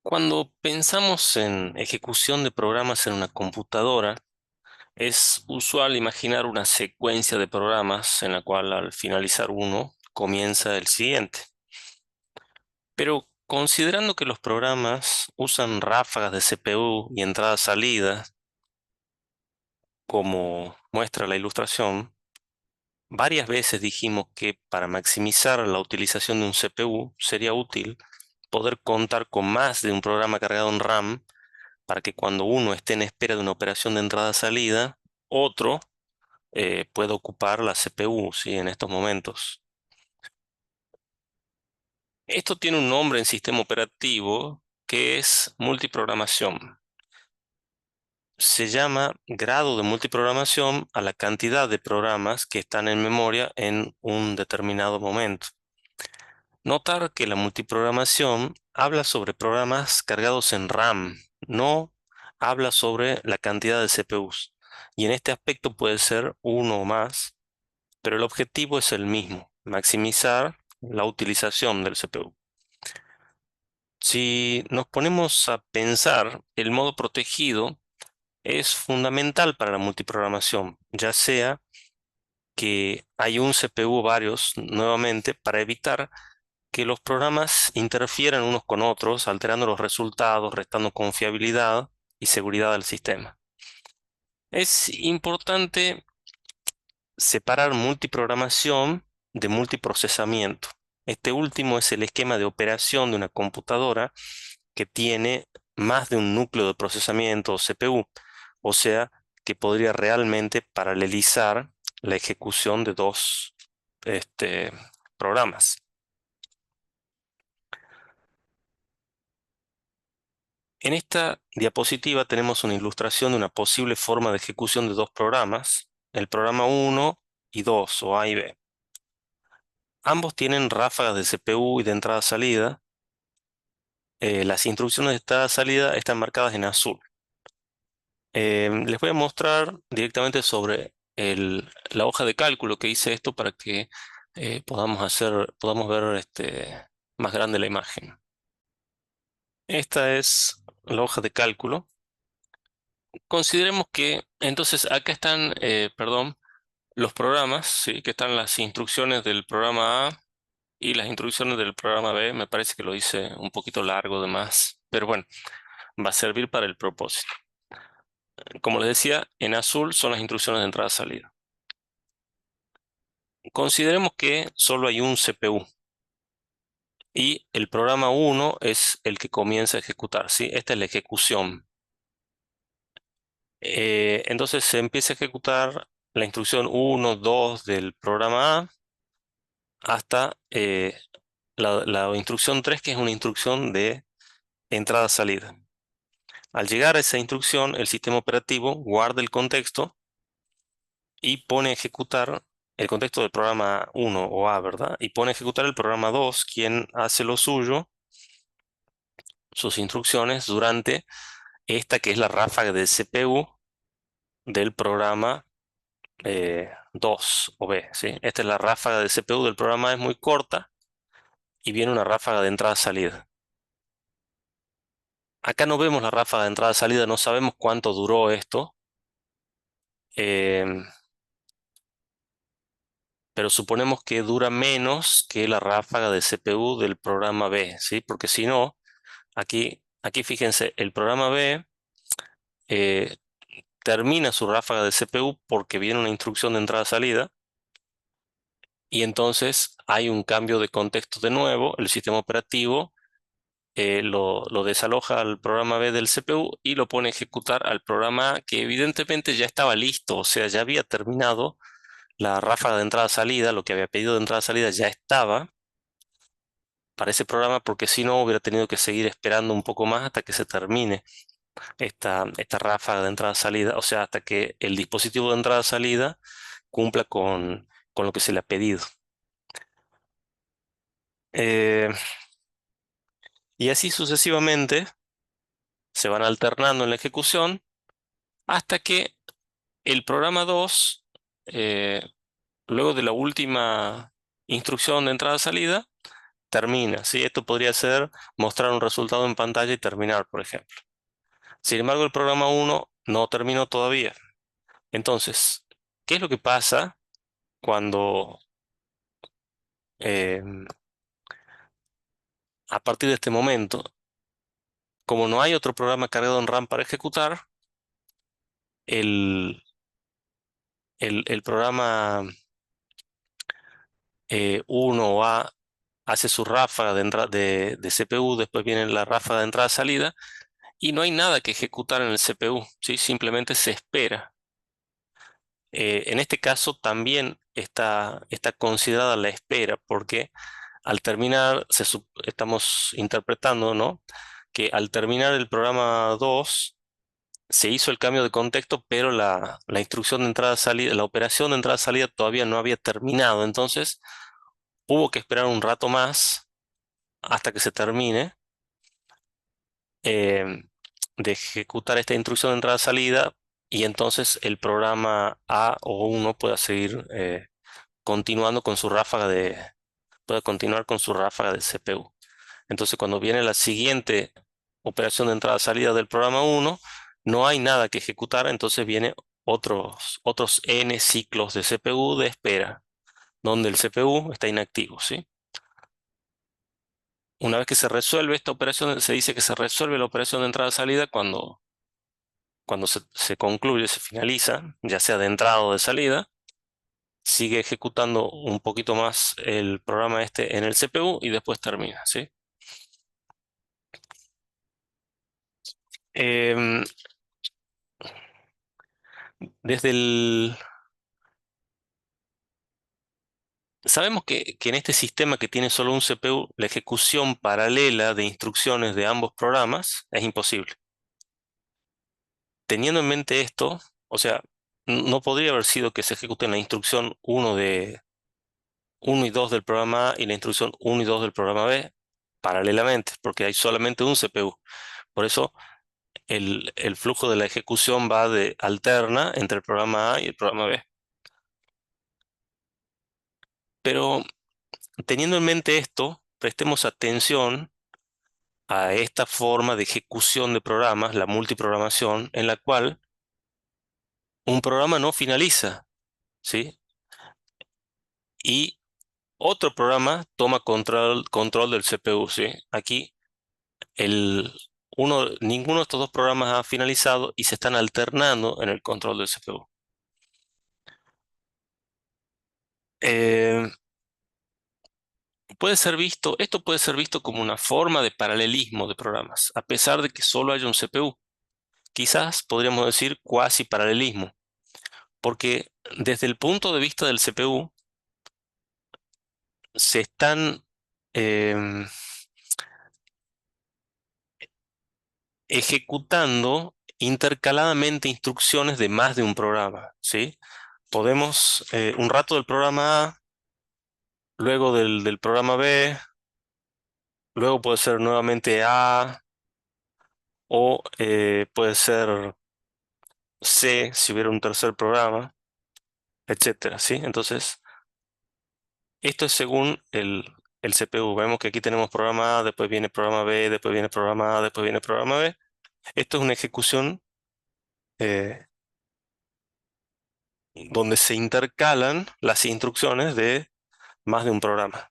Cuando pensamos en ejecución de programas en una computadora, es usual imaginar una secuencia de programas en la cual al finalizar uno comienza el siguiente. Pero considerando que los programas usan ráfagas de CPU y entradas-salidas, como muestra la ilustración, varias veces dijimos que para maximizar la utilización de un CPU sería útil poder contar con más de un programa cargado en RAM para que cuando uno esté en espera de una operación de entrada-salida, otro pueda ocupar la CPU, ¿sí? En estos momentos. Esto tiene un nombre en sistema operativo que es multiprogramación. Se llama grado de multiprogramación a la cantidad de programas que están en memoria en un determinado momento. Notar que la multiprogramación habla sobre programas cargados en RAM, no habla sobre la cantidad de CPUs. Y en este aspecto puede ser uno o más, pero el objetivo es el mismo, maximizar la utilización del CPU. Si nos ponemos a pensar, el modo protegido es fundamental para la multiprogramación, ya sea que hay un CPU o varios nuevamente para evitar que los programas interfieran unos con otros, alterando los resultados, restando confiabilidad y seguridad al sistema. Es importante separar multiprogramación de multiprocesamiento. Este último es el esquema de operación de una computadora que tiene más de un núcleo de procesamiento o CPU, o sea, que podría realmente paralelizar la ejecución de dos programas. En esta diapositiva tenemos una ilustración de una posible forma de ejecución de dos programas, el programa 1 y 2 o A y B. Ambos tienen ráfagas de CPU y de entrada-salida. Las instrucciones de entrada-salida están marcadas en azul. Les voy a mostrar directamente sobre la hoja de cálculo que hice esto para que podamos ver más grande la imagen. Esta es la hoja de cálculo. Consideremos que entonces acá están, perdón, los programas, ¿sí? Que están las instrucciones del programa A y las instrucciones del programa B. Me parece que lo hice un poquito largo de más, pero bueno, va a servir para el propósito. Como les decía, en azul son las instrucciones de entrada-salida. Consideremos que solo hay un CPU y el programa 1 es el que comienza a ejecutar, ¿sí? Esta es la ejecución. Entonces se empieza a ejecutar la instrucción 1, 2 del programa A hasta la instrucción 3, que es una instrucción de entrada-salida. Al llegar a esa instrucción, el sistema operativo guarda el contexto y pone a ejecutar el contexto del programa 1 o A, ¿verdad? Y pone a ejecutar el programa 2, quien hace lo suyo, sus instrucciones, durante esta que es la ráfaga de CPU del programa 2 o B, ¿sí? Esta es la ráfaga de CPU del programa, es muy corta y viene una ráfaga de entrada-salida. Acá no vemos la ráfaga de entrada-salida, no sabemos cuánto duró esto, em, pero suponemos que dura menos que la ráfaga de CPU del programa B, ¿sí? Porque si no, aquí fíjense, el programa B eh, termina su ráfaga de CPU porque viene una instrucción de entrada-salida y entonces hay un cambio de contexto de nuevo, el sistema operativo lo desaloja al programa B del CPU y lo pone a ejecutar al programa A, que evidentemente ya estaba listo, o sea, ya había terminado la ráfaga de entrada-salida, lo que había pedido de entrada-salida ya estaba para ese programa, porque si no hubiera tenido que seguir esperando un poco más hasta que se termine esta ráfaga de entrada-salida, o sea, hasta que el dispositivo de entrada-salida cumpla con lo que se le ha pedido. Eh, y así sucesivamente se van alternando en la ejecución hasta que el programa 2, luego de la última instrucción de entrada-salida, termina, ¿sí? Esto podría ser mostrar un resultado en pantalla y terminar, por ejemplo. Sin embargo, el programa uno no terminó todavía. Entonces, ¿qué es lo que pasa cuando eh, a partir de este momento, como no hay otro programa cargado en RAM para ejecutar, el, el programa 1 o A hace su ráfaga de CPU, después viene la ráfaga de entrada-salida y no hay nada que ejecutar en el CPU, ¿sí? Simplemente se espera. En este caso también está considerada la espera porque al terminar, estamos interpretando, ¿no? Que al terminar el programa 2 se hizo el cambio de contexto, pero la instrucción de entrada-salida, la operación de entrada-salida todavía no había terminado. Entonces hubo que esperar un rato más hasta que se termine eh, de ejecutar esta instrucción de entrada-salida y entonces el programa A o uno pueda seguir continuando con su ráfaga pueda continuar con su ráfaga de CPU. Entonces, cuando viene la siguiente operación de entrada-salida del programa uno no hay nada que ejecutar, entonces viene otros n ciclos de CPU de espera, donde el CPU está inactivo, ¿sí? Una vez que se resuelve esta operación, se dice que se resuelve la operación de entrada-salida cuando se concluye, se finaliza, ya sea de entrada o de salida, sigue ejecutando un poquito más el programa este en el CPU y después termina, ¿sí? Em, desde el... Sabemos que en este sistema que tiene solo un CPU, la ejecución paralela de instrucciones de ambos programas es imposible. Teniendo en mente esto, o sea, no podría haber sido que se ejecute la instrucción uno y 2 del programa A y la instrucción uno y 2 del programa B paralelamente, porque hay solamente un CPU. Por eso el flujo de la ejecución va de alterna entre el programa A y el programa B. Pero teniendo en mente esto, prestemos atención a esta forma de ejecución de programas, la multiprogramación, en la cual un programa no finaliza, ¿sí? Y otro programa toma control del CPU, ¿sí? Aquí ninguno de estos dos programas ha finalizado y se están alternando en el control del CPU. Eh, esto puede ser visto como una forma de paralelismo de programas, a pesar de que solo haya un CPU. Quizás podríamos decir cuasi paralelismo, porque desde el punto de vista del CPU se están em, ejecutando intercaladamente instrucciones de más de un programa, ¿sí? Podemos, un rato del programa A, luego del programa B, luego puede ser nuevamente A o puede ser C si hubiera un tercer programa, etcétera, ¿sí? Entonces, esto es según el CPU. Vemos que aquí tenemos programa A, después viene programa B, después viene programa A, después viene programa B. Esto es una ejecución eh, donde se intercalan las instrucciones de más de un programa.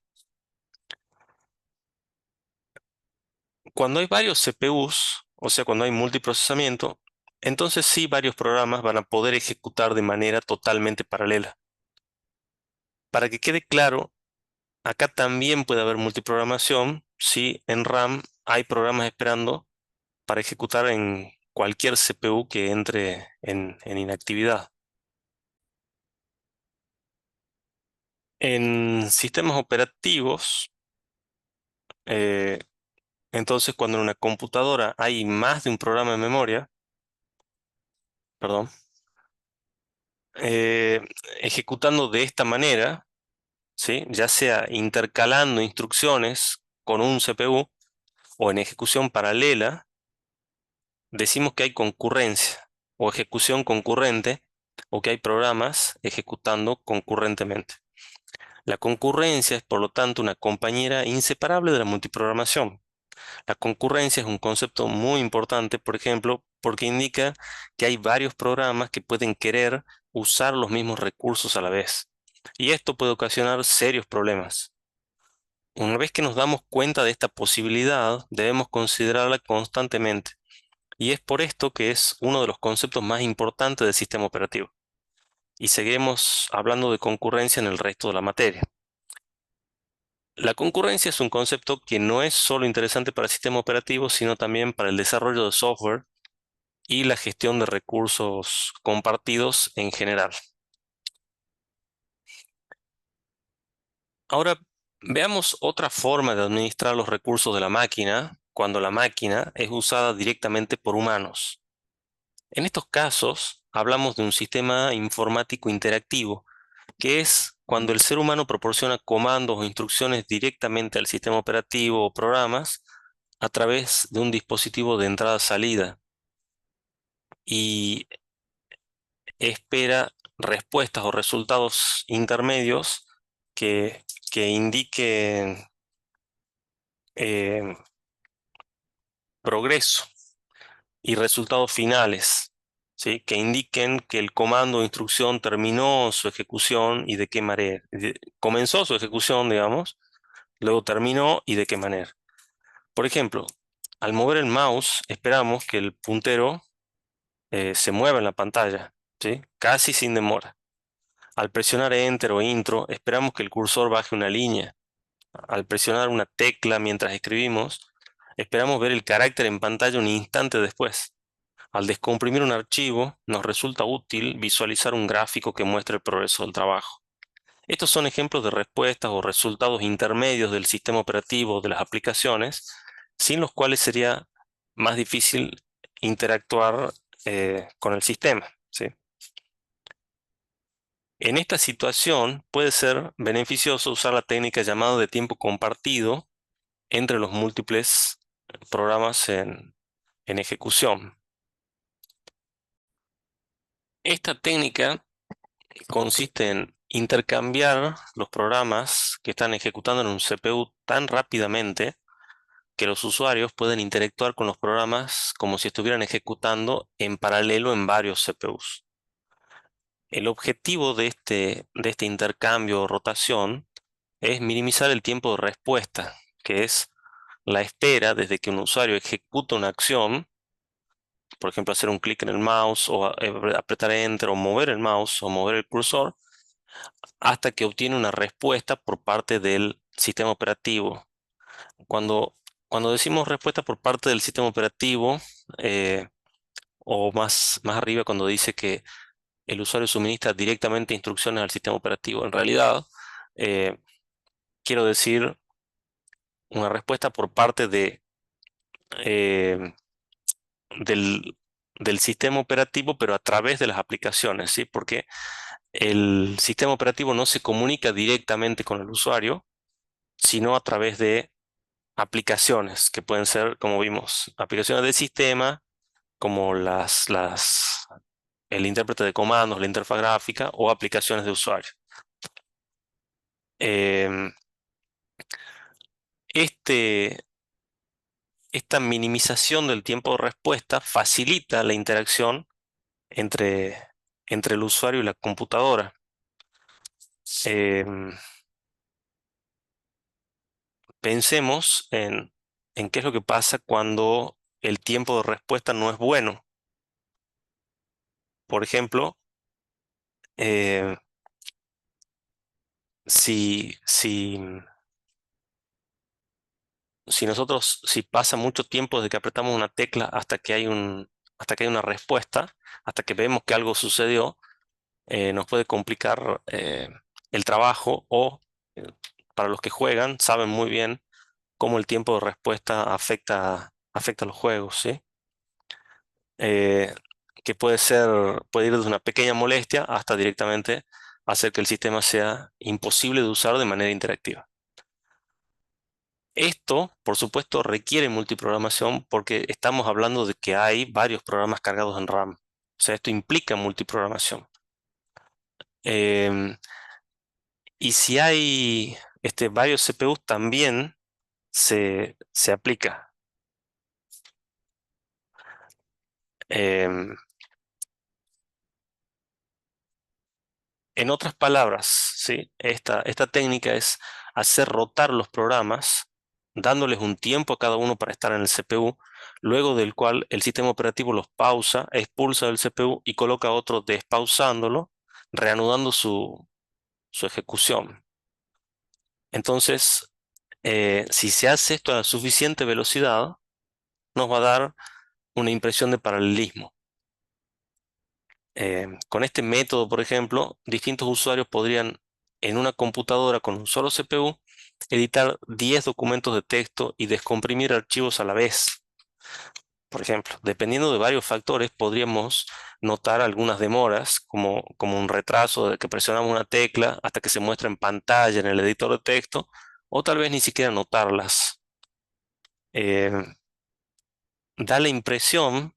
Cuando hay varios CPUs, o sea, cuando hay multiprocesamiento, entonces sí varios programas van a poder ejecutar de manera totalmente paralela. Para que quede claro, acá también puede haber multiprogramación si en RAM hay programas esperando para ejecutar en cualquier CPU que entre en inactividad. En sistemas operativos, eh, entonces cuando en una computadora hay más de un programa de memoria, perdón, eh, ejecutando de esta manera, ¿sí? Ya sea intercalando instrucciones con un CPU o en ejecución paralela, decimos que hay concurrencia o ejecución concurrente o que hay programas ejecutando concurrentemente. La concurrencia es, por lo tanto, una compañera inseparable de la multiprogramación. La concurrencia es un concepto muy importante, por ejemplo, porque indica que hay varios programas que pueden querer usar los mismos recursos a la vez. Y esto puede ocasionar serios problemas. Una vez que nos damos cuenta de esta posibilidad, debemos considerarla constantemente. Y es por esto que es uno de los conceptos más importantes del sistema operativo. Y seguiremos hablando de concurrencia en el resto de la materia. La concurrencia es un concepto que no es solo interesante para el sistema operativo, sino también para el desarrollo de software y la gestión de recursos compartidos en general. Ahora veamos otra forma de administrar los recursos de la máquina cuando la máquina es usada directamente por humanos. En estos casos hablamos de un sistema informático interactivo, que es cuando el ser humano proporciona comandos o instrucciones directamente al sistema operativo o programas a través de un dispositivo de entrada-salida y espera respuestas o resultados intermedios que, que indiquen eh, progreso y resultados finales, ¿sí? Que indiquen que el comando o instrucción terminó su ejecución y de qué manera. Comenzó su ejecución, digamos, luego terminó y de qué manera. Por ejemplo, al mover el mouse, esperamos que el puntero se mueva en la pantalla, ¿sí? Casi sin demora. Al presionar Enter o Intro, esperamos que el cursor baje una línea. Al presionar una tecla mientras escribimos, esperamos ver el carácter en pantalla un instante después. Al descomprimir un archivo, nos resulta útil visualizar un gráfico que muestre el progreso del trabajo. Estos son ejemplos de respuestas o resultados intermedios del sistema operativo de las aplicaciones, sin los cuales sería más difícil interactuar con el sistema, ¿sí? En esta situación puede ser beneficioso usar la técnica llamada de tiempo compartido entre los múltiples programas en ejecución. Esta técnica consiste en intercambiar los programas que están ejecutando en un CPU tan rápidamente que los usuarios pueden interactuar con los programas como si estuvieran ejecutando en paralelo en varios CPUs. El objetivo de este intercambio o rotación es minimizar el tiempo de respuesta, que es la espera desde que un usuario ejecuta una acción, por ejemplo, hacer un clic en el mouse o apretar Enter o mover el mouse o mover el cursor, hasta que obtiene una respuesta por parte del sistema operativo. Cuando, cuando decimos respuesta por parte del sistema operativo, eh, o más arriba cuando dice que el usuario suministra directamente instrucciones al sistema operativo, en realidad eh, quiero decir una respuesta por parte eh, del, del sistema operativo, pero a través de las aplicaciones, ¿sí? Porque el sistema operativo no se comunica directamente con el usuario, sino a través de aplicaciones que pueden ser, como vimos, aplicaciones del sistema, como el intérprete de comandos, la interfaz gráfica o aplicaciones de usuario. Em, este, esta minimización del tiempo de respuesta facilita la interacción entre, entre el usuario y la computadora. Em, Pensemos en qué es lo que pasa cuando el tiempo de respuesta no es bueno. Por ejemplo, eh, si, si, si pasa mucho tiempo desde que apretamos una tecla hasta que hay una respuesta, hasta que vemos que algo sucedió, nos puede complicar el trabajo o eh, para los que juegan saben muy bien cómo el tiempo de respuesta afecta a los juegos, ¿sí? Eh, que puede ir desde una pequeña molestia hasta directamente hacer que el sistema sea imposible de usar de manera interactiva. Esto, por supuesto, requiere multiprogramación porque estamos hablando de que hay varios programas cargados en RAM. O sea, esto implica multiprogramación. Em, Y si hay varios CPUs, también se aplica. Em, en otras palabras, ¿sí? Esta técnica es hacer rotar los programas, dándoles un tiempo a cada uno para estar en el CPU, luego del cual el sistema operativo los pausa, expulsa del CPU y coloca otro despausándolo, reanudando su ejecución. Entonces, si se hace esto a suficiente velocidad, nos va a dar una impresión de paralelismo. Con este método, por ejemplo, distintos usuarios podrían, en una computadora con un solo CPU, editar 10 documentos de texto y descomprimir archivos a la vez. Por ejemplo, dependiendo de varios factores, podríamos notar algunas demoras, como un retraso de que presionamos una tecla hasta que se muestra en pantalla en el editor de texto, o tal vez ni siquiera notarlas. Eh, Da la impresión,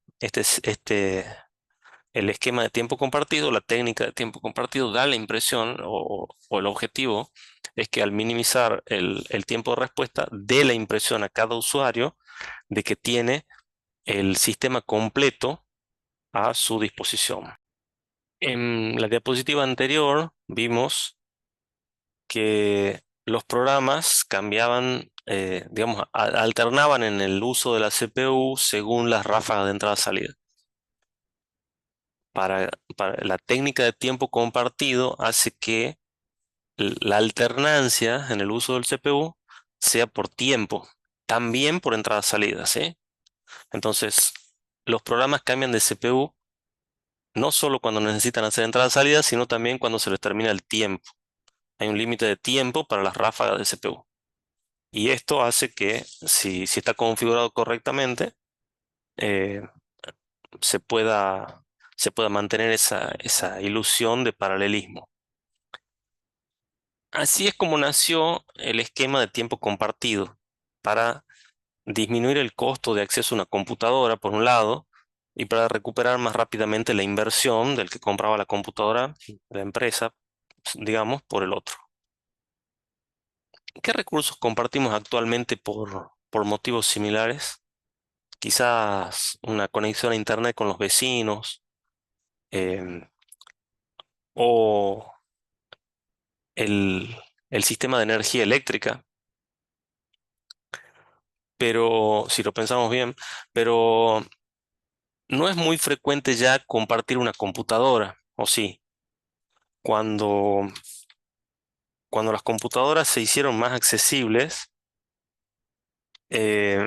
el esquema de tiempo compartido, la técnica de tiempo compartido, da la impresión o el objetivo es que al minimizar el tiempo de respuesta, dé la impresión a cada usuario de que tiene el sistema completo a su disposición. En la diapositiva anterior vimos que los programas cambiaban, digamos, alternaban en el uso de la CPU según las ráfagas de entrada-salida. Para la técnica de tiempo compartido hace que la alternancia en el uso del CPU sea por tiempo, también por entrada-salida, ¿sí? Entonces, los programas cambian de CPU no solo cuando necesitan hacer entrada-salida, sino también cuando se les termina el tiempo. Hay un límite de tiempo para las ráfagas de CPU. Y esto hace que, si está configurado correctamente, eh, se pueda, se pueda mantener esa ilusión de paralelismo. Así es como nació el esquema de tiempo compartido, para disminuir el costo de acceso a una computadora, por un lado, y para recuperar más rápidamente la inversión del que compraba la computadora, la empresa, digamos, por el otro. ¿Qué recursos compartimos actualmente por motivos similares? Quizás una conexión a Internet con los vecinos, em, o el, el sistema de energía eléctrica, pero si lo pensamos bien, pero no es muy frecuente ya compartir una computadora, ¿o sí? Cuando, cuando las computadoras se hicieron más accesibles, eh,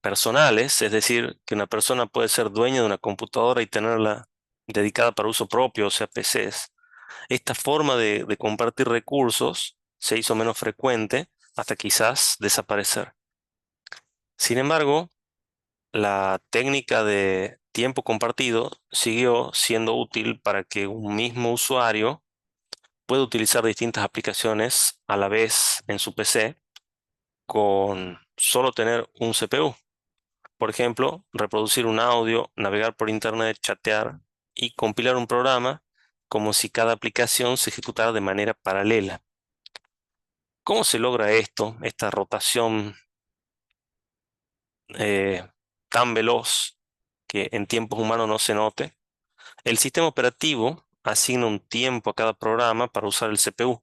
personales, es decir, que una persona puede ser dueña de una computadora y tenerla dedicada para uso propio, o sea, PCs. Esta forma de compartir recursos se hizo menos frecuente hasta quizás desaparecer. Sin embargo, la técnica de tiempo compartido siguió siendo útil para que un mismo usuario pueda utilizar distintas aplicaciones a la vez en su PC con solo tener un CPU. Por ejemplo, reproducir un audio, navegar por internet, chatear y compilar un programa como si cada aplicación se ejecutara de manera paralela. ¿Cómo se logra esto, esta rotación eh, tan veloz que en tiempos humanos no se note? El sistema operativo asigna un tiempo a cada programa para usar el CPU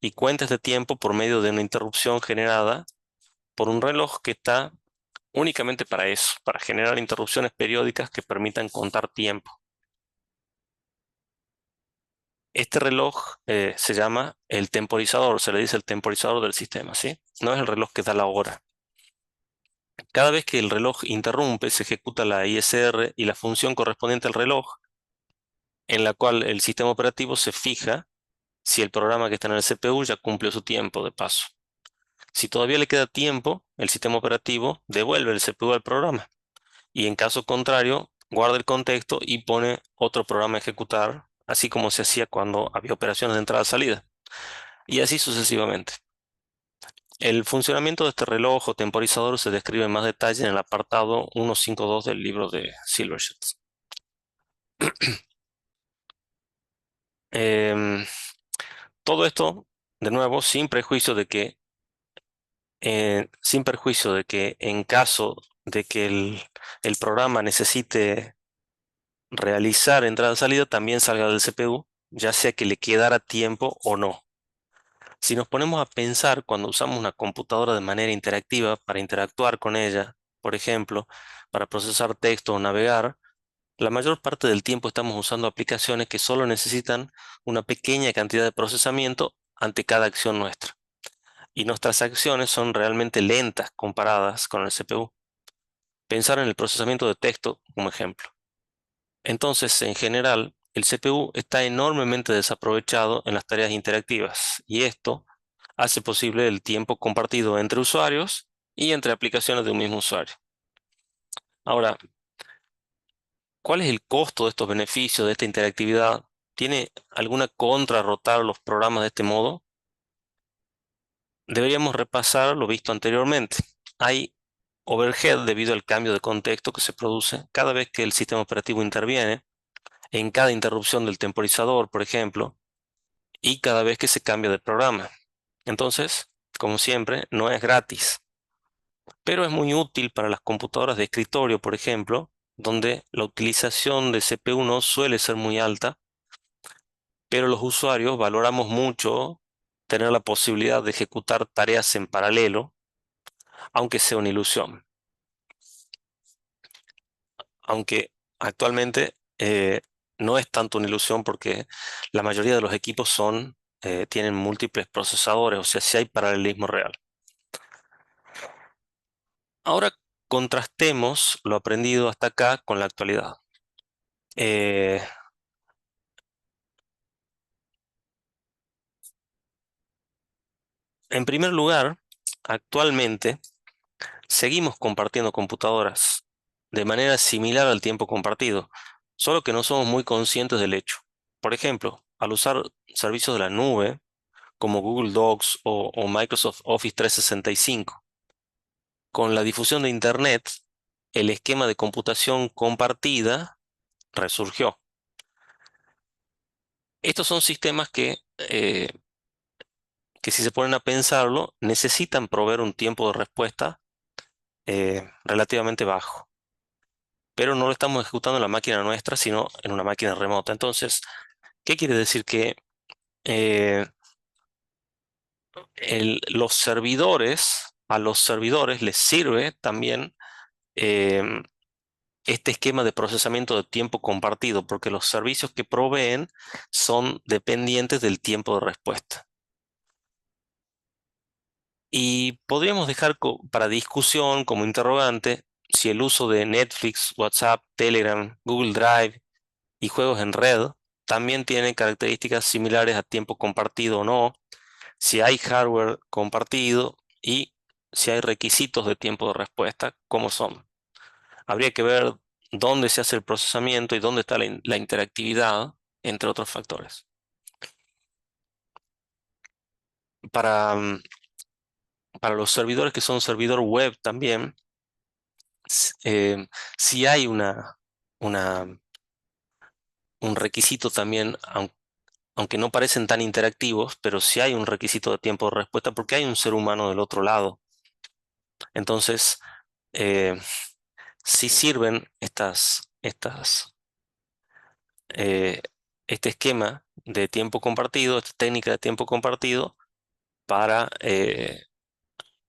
y cuenta este tiempo por medio de una interrupción generada por un reloj que está únicamente para eso, para generar interrupciones periódicas que permitan contar tiempo. Este reloj se llama el temporizador, se le dice el temporizador del sistema, ¿sí? No es el reloj que da la hora. Cada vez que el reloj interrumpe, se ejecuta la ISR y la función correspondiente al reloj, en la cual el sistema operativo se fija si el programa que está en el CPU ya cumplió su tiempo de paso. Si todavía le queda tiempo, el sistema operativo devuelve el CPU al programa y en caso contrario, guarda el contexto y pone otro programa a ejecutar, así como se hacía cuando había operaciones de entrada-salida, y así sucesivamente. El funcionamiento de este reloj o temporizador se describe en más detalle en el apartado 1.5.2 del libro de Silvershot. Em, Todo esto de nuevo, sin perjuicio de que en caso de que el programa necesite realizar entrada-salida, también salga del CPU, ya sea que le quedara tiempo o no. Si nos ponemos a pensar cuando usamos una computadora de manera interactiva para interactuar con ella, por ejemplo, para procesar texto o navegar, la mayor parte del tiempo estamos usando aplicaciones que solo necesitan una pequeña cantidad de procesamiento ante cada acción nuestra. Y nuestras acciones son realmente lentas comparadas con el CPU. Pensar en el procesamiento de texto como ejemplo. Entonces, en general, el CPU está enormemente desaprovechado en las tareas interactivas y esto hace posible el tiempo compartido entre usuarios y entre aplicaciones de un mismo usuario. Ahora, ¿cuál es el costo de estos beneficios, de esta interactividad? ¿Tiene alguna contra rotar los programas de este modo? Deberíamos repasar lo visto anteriormente. Hay overhead debido al cambio de contexto que se produce cada vez que el sistema operativo interviene, en cada interrupción del temporizador, por ejemplo, y cada vez que se cambia de programa. Entonces, como siempre, no es gratis, pero es muy útil para las computadoras de escritorio, por ejemplo, donde la utilización de CPU no suele ser muy alta, pero los usuarios valoramos mucho tener la posibilidad de ejecutar tareas en paralelo, aunque sea una ilusión. Aunque actualmente no es tanto una ilusión porque la mayoría de los equipos tienen múltiples procesadores, o sea, si hay paralelismo real. Ahora contrastemos lo aprendido hasta acá con la actualidad. Eh, en primer lugar, actualmente seguimos compartiendo computadoras de manera similar al tiempo compartido, solo que no somos muy conscientes del hecho. Por ejemplo, al usar servicios de la nube, como Google Docs o Microsoft Office 365. Con la difusión de Internet, el esquema de computación compartida resurgió. Estos son sistemas que si se ponen a pensarlo, necesitan proveer un tiempo de respuesta relativamente bajo, pero no lo estamos ejecutando en la máquina nuestra, sino en una máquina remota. Entonces, ¿qué quiere decir? Que eh, a los servidores les sirve también em, este esquema de procesamiento de tiempo compartido, porque los servicios que proveen son dependientes del tiempo de respuesta. Y podríamos dejar para discusión como interrogante si el uso de Netflix, WhatsApp, Telegram, Google Drive y juegos en red también tiene características similares a tiempo compartido o no, si hay hardware compartido y si hay requisitos de tiempo de respuesta, ¿cómo son? Habría que ver dónde se hace el procesamiento y dónde está la interactividad, entre otros factores. Para, mm, para los servidores que son servidor web también, sí hay una- un requisito también, aunque no parecen tan interactivos, pero sí hay un requisito de tiempo de respuesta porque hay un ser humano del otro lado. Entonces, eh, sí sirven eh, este esquema de tiempo compartido, esta técnica de tiempo compartido para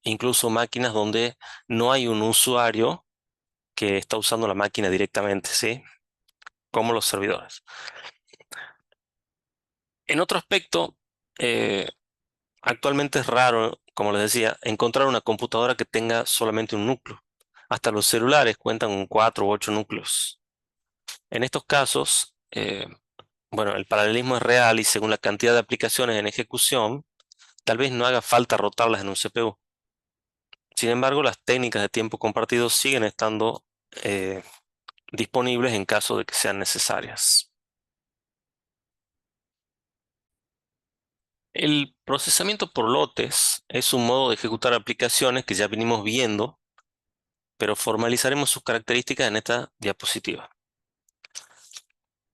incluso máquinas donde no hay un usuario que está usando la máquina directamente, ¿sí? Como los servidores. En otro aspecto, eh, actualmente es raro, como les decía, encontrar una computadora que tenga solamente un núcleo. Hasta los celulares cuentan con 4 u 8 núcleos. En estos casos, bueno, el paralelismo es real y según la cantidad de aplicaciones en ejecución, tal vez no haga falta rotarlas en un CPU. Sin embargo, las técnicas de tiempo compartido siguen estando eh, disponibles en caso de que sean necesarias. El procesamiento por lotes es un modo de ejecutar aplicaciones que ya venimos viendo, pero formalizaremos sus características en esta diapositiva.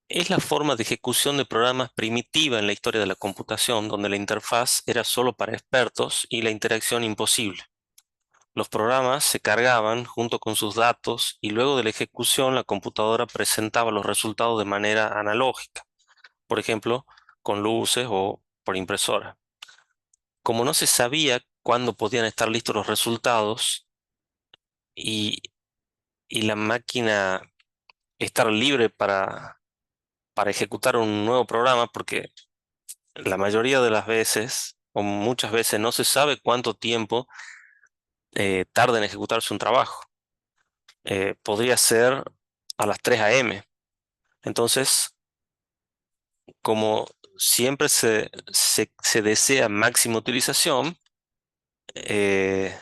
Es la forma de ejecución de programas primitiva en la historia de la computación, donde la interfaz era solo para expertos y la interacción imposible. Los programas se cargaban junto con sus datos y luego de la ejecución la computadora presentaba los resultados de manera analógica, por ejemplo, con luces o por impresora. Como no se sabía cuándo podían estar listos los resultados y, y la máquina estar libre para ejecutar un nuevo programa, porque la mayoría de las veces, o muchas veces, no se sabe cuánto tiempo tarda en ejecutarse un trabajo. Podría ser a las 3 a.m. Entonces, como siempre se desea máxima utilización, eh,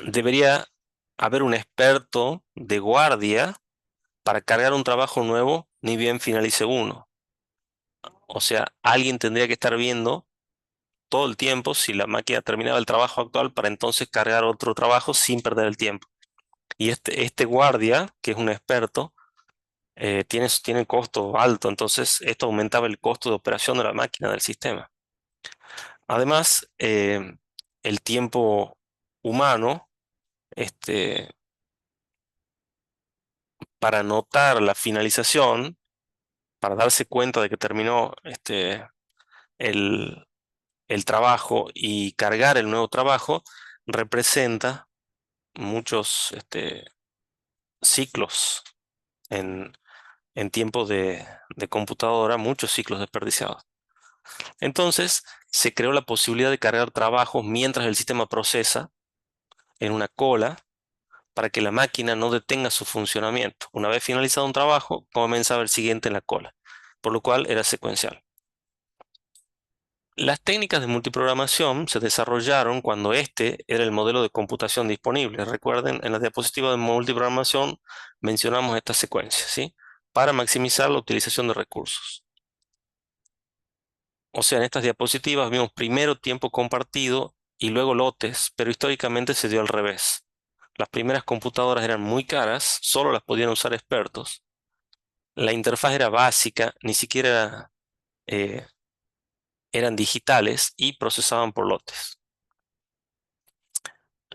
debería haber un experto de guardia para cargar un trabajo nuevo, ni bien finalice uno. O sea, alguien tendría que estar viendo todo el tiempo si la máquina terminaba el trabajo actual para entonces cargar otro trabajo sin perder el tiempo. Y este guardia, que es un experto, tiene costo alto, entonces esto aumentaba el costo de operación de la máquina, del sistema. Además, el tiempo humano, este, para notar la finalización, para darse cuenta de que terminó el, el trabajo y cargar el nuevo trabajo, representa muchos ciclos en, en tiempo de computadora, muchos ciclos desperdiciados. Entonces, se creó la posibilidad de cargar trabajos mientras el sistema procesa en una cola para que la máquina no detenga su funcionamiento. Una vez finalizado un trabajo, comenzaba el siguiente en la cola, por lo cual era secuencial. Las técnicas de multiprogramación se desarrollaron cuando este era el modelo de computación disponible. Recuerden, en la diapositiva de multiprogramación mencionamos esta secuencia, ¿sí? Para maximizar la utilización de recursos. O sea, en estas diapositivas vimos primero tiempo compartido y luego lotes, pero históricamente se dio al revés. Las primeras computadoras eran muy caras, solo las podían usar expertos. La interfaz era básica, ni siquiera eh, eran digitales y procesaban por lotes.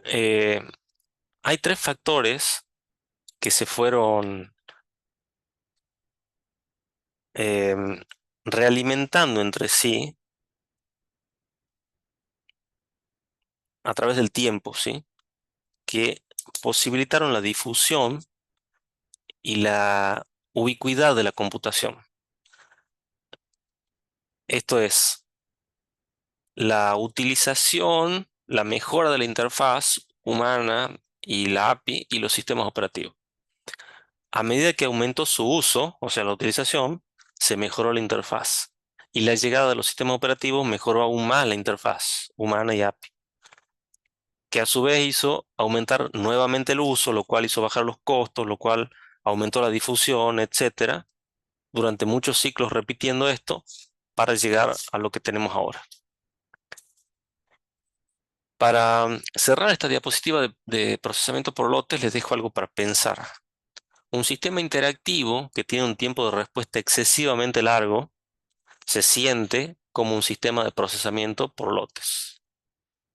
Eh, Hay tres factores que se fueron em, realimentando entre sí a través del tiempo, ¿sí? Que posibilitaron la difusión y la ubicuidad de la computación. Esto es, la utilización, la mejora de la interfaz humana y la API y los sistemas operativos. A medida que aumentó su uso, o sea, la utilización, se mejoró la interfaz. Y la llegada de los sistemas operativos mejoró aún más la interfaz humana y API, que a su vez hizo aumentar nuevamente el uso, lo cual hizo bajar los costos, lo cual aumentó la difusión, etcétera, durante muchos ciclos repitiendo esto para llegar a lo que tenemos ahora. Para cerrar esta diapositiva de procesamiento por lotes, les dejo algo para pensar. Un sistema interactivo que tiene un tiempo de respuesta excesivamente largo se siente como un sistema de procesamiento por lotes.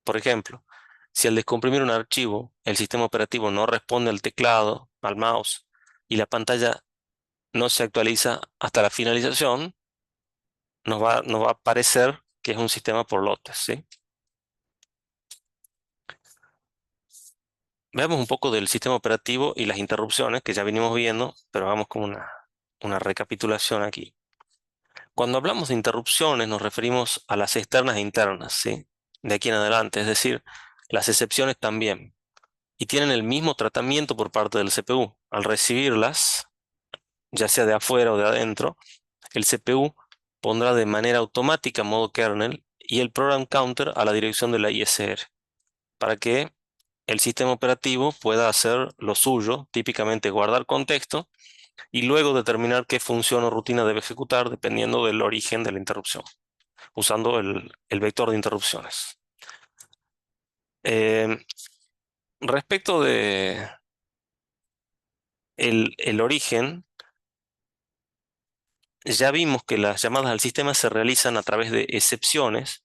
Por ejemplo, si al descomprimir un archivo, el sistema operativo no responde al teclado, al mouse, y la pantalla no se actualiza hasta la finalización, nos va a parecer que es un sistema por lotes, ¿sí? Veamos un poco del sistema operativo y las interrupciones que ya venimos viendo, pero hagamos como una recapitulación aquí. Cuando hablamos de interrupciones nos referimos a las externas e internas, ¿sí? De aquí en adelante, es decir, las excepciones también. Y tienen el mismo tratamiento por parte del CPU. Al recibirlas, ya sea de afuera o de adentro, el CPU pondrá de manera automática modo kernel y el program counter a la dirección de la ISR para que el sistema operativo pueda hacer lo suyo, típicamente guardar contexto y luego determinar qué función o rutina debe ejecutar dependiendo del origen de la interrupción, usando el vector de interrupciones. Eh, Respecto de el origen, ya vimos que las llamadas al sistema se realizan a través de excepciones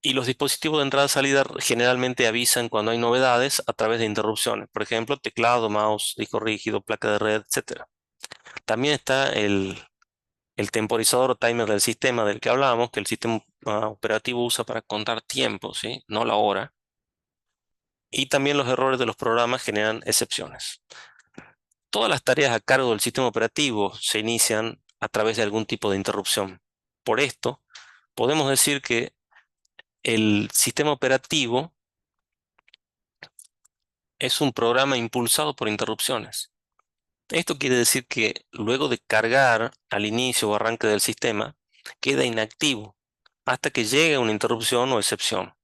y los dispositivos de entrada-salida generalmente avisan cuando hay novedades a través de interrupciones. Por ejemplo, teclado, mouse, disco rígido, placa de red, etcétera. También está el temporizador o timer del sistema del que hablábamos, que el sistema operativo usa para contar tiempo, ¿sí? No la hora. Y también los errores de los programas generan excepciones. Todas las tareas a cargo del sistema operativo se inician a través de algún tipo de interrupción. Por esto, podemos decir que el sistema operativo es un programa impulsado por interrupciones. Esto quiere decir que luego de cargar al inicio o arranque del sistema, queda inactivo hasta que llegue una interrupción o excepción.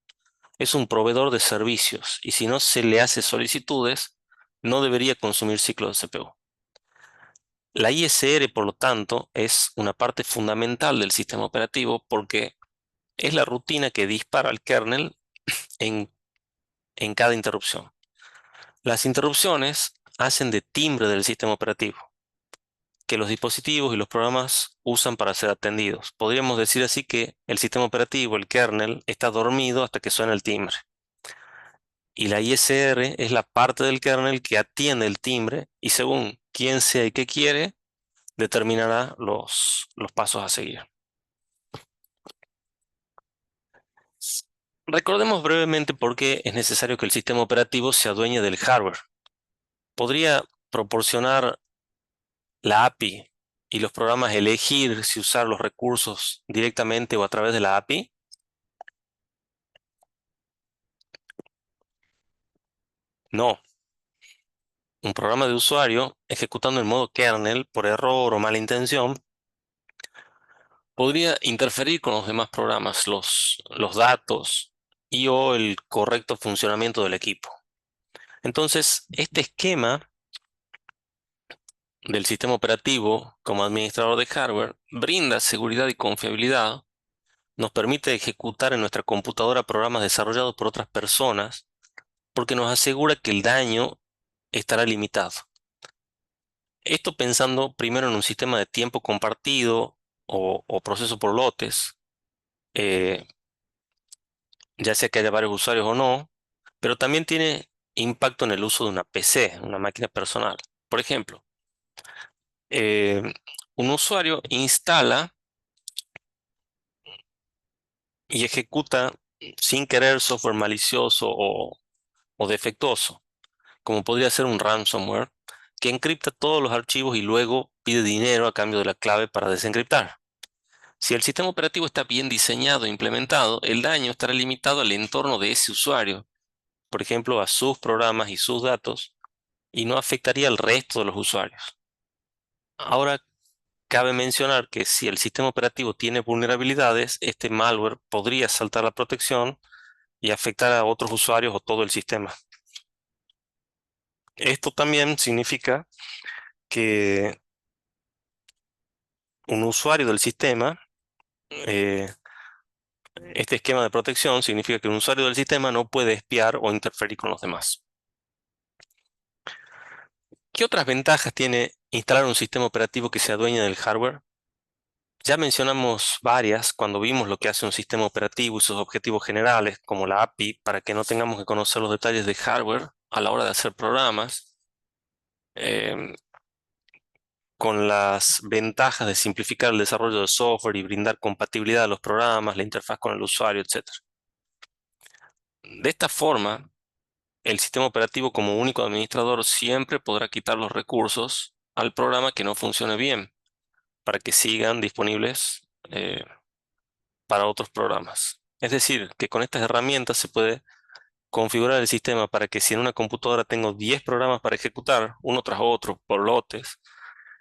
Es un proveedor de servicios y si no se le hace solicitudes, no debería consumir ciclo de CPU. La ISR, por lo tanto, es una parte fundamental del sistema operativo porque es la rutina que dispara al kernel en, en cada interrupción. Las interrupciones hacen de timbre del sistema operativo, que los dispositivos y los programas usan para ser atendidos. Podríamos decir así que el sistema operativo, el kernel, está dormido hasta que suena el timbre. Y la ISR es la parte del kernel que atiende el timbre y según quién sea y qué quiere, determinará los pasos a seguir. Recordemos brevemente por qué es necesario que el sistema operativo se adueñe del hardware. ¿Podría proporcionar la API y los programas elegir si usar los recursos directamente o a través de la API? No. Un programa de usuario ejecutando en modo kernel por error o mala intención podría interferir con los demás programas, los datos y o el correcto funcionamiento del equipo. Entonces, este esquema del sistema operativo como administrador de hardware brinda seguridad y confiabilidad, nos permite ejecutar en nuestra computadora programas desarrollados por otras personas porque nos asegura que el daño estará limitado. Esto pensando primero en un sistema de tiempo compartido o proceso por lotes, eh, ya sea que haya varios usuarios o no, pero también tiene impacto en el uso de una PC, una máquina personal. Por ejemplo, eh, un usuario instala y ejecuta sin querer software malicioso o defectuoso, como podría ser un ransomware, que encripta todos los archivos y luego pide dinero a cambio de la clave para desencriptar. Si el sistema operativo está bien diseñado e implementado, el daño estará limitado al entorno de ese usuario, por ejemplo, a sus programas y sus datos, y no afectaría al resto de los usuarios. Ahora, cabe mencionar que si el sistema operativo tiene vulnerabilidades, este malware podría saltar la protección y afectar a otros usuarios o todo el sistema. Esto también significa que un usuario del sistema, eh, este esquema de protección significa que un usuario del sistema no puede espiar o interferir con los demás. ¿Qué otras ventajas tiene instalar un sistema operativo que se adueña del hardware? Ya mencionamos varias cuando vimos lo que hace un sistema operativo y sus objetivos generales, como la API, para que no tengamos que conocer los detalles de hardware a la hora de hacer programas, em, con las ventajas de simplificar el desarrollo de software y brindar compatibilidad a los programas, la interfaz con el usuario, etc. De esta forma, el sistema operativo como único administrador siempre podrá quitar los recursos al programa que no funcione bien, para que sigan disponibles para otros programas. Es decir, que con estas herramientas se puede configurar el sistema para que si en una computadora tengo 10 programas para ejecutar, uno tras otro, por lotes,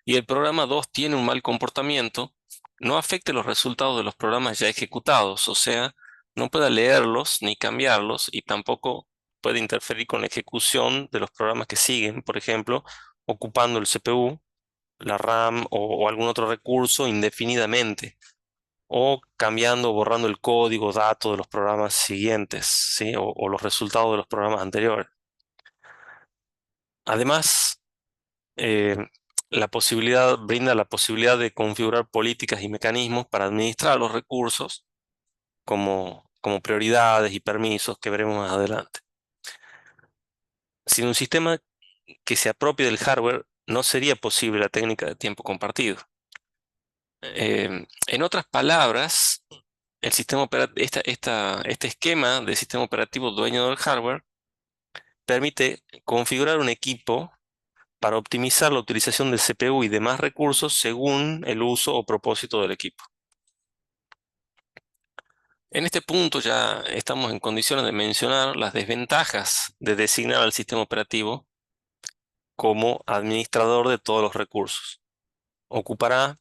y el programa 2 tiene un mal comportamiento, no afecte los resultados de los programas ya ejecutados, o sea, no pueda leerlos ni cambiarlos y tampoco puede interferir con la ejecución de los programas que siguen, por ejemplo, ocupando el CPU, la RAM o algún otro recurso indefinidamente o cambiando o borrando el código, datos de los programas siguientes, ¿sí? O los resultados de los programas anteriores. Además, eh, brinda la posibilidad de configurar políticas y mecanismos para administrar los recursos como prioridades y permisos que veremos más adelante. Sin un sistema que se apropie del hardware, no sería posible la técnica de tiempo compartido. En otras palabras, este esquema de sistema operativo dueño del hardware permite configurar un equipo para optimizar la utilización del CPU y demás recursos según el uso o propósito del equipo. En este punto ya estamos en condiciones de mencionar las desventajas de designar al sistema operativo como administrador de todos los recursos. Ocupará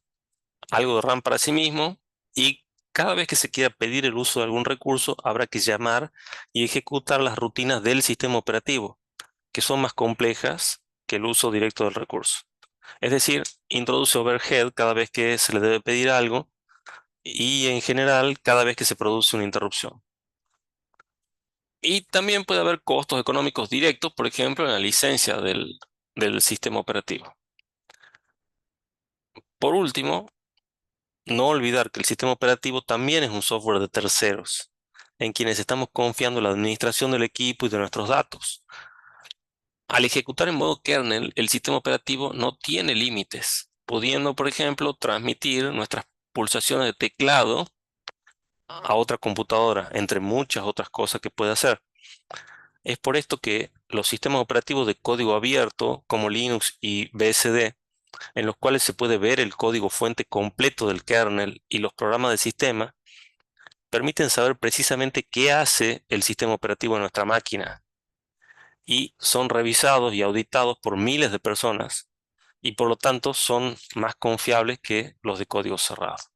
algo de RAM para sí mismo y cada vez que se quiera pedir el uso de algún recurso, habrá que llamar y ejecutar las rutinas del sistema operativo, que son más complejas que el uso directo del recurso. Es decir, introduce overhead cada vez que se le debe pedir algo y en general cada vez que se produce una interrupción. Y también puede haber costos económicos directos, por ejemplo, en la licencia del sistema operativo. Por último, no olvidar que el sistema operativo también es un software de terceros, en quienes estamos confiando la administración del equipo y de nuestros datos. Al ejecutar en modo kernel, el sistema operativo no tiene límites, pudiendo, por ejemplo, transmitir nuestras pulsaciones de teclado a otra computadora, entre muchas otras cosas que puede hacer. Es por esto que los sistemas operativos de código abierto, como Linux y BSD, en los cuales se puede ver el código fuente completo del kernel y los programas del sistema, permiten saber precisamente qué hace el sistema operativo en nuestra máquina y son revisados y auditados por miles de personas y por lo tanto son más confiables que los de código cerrado.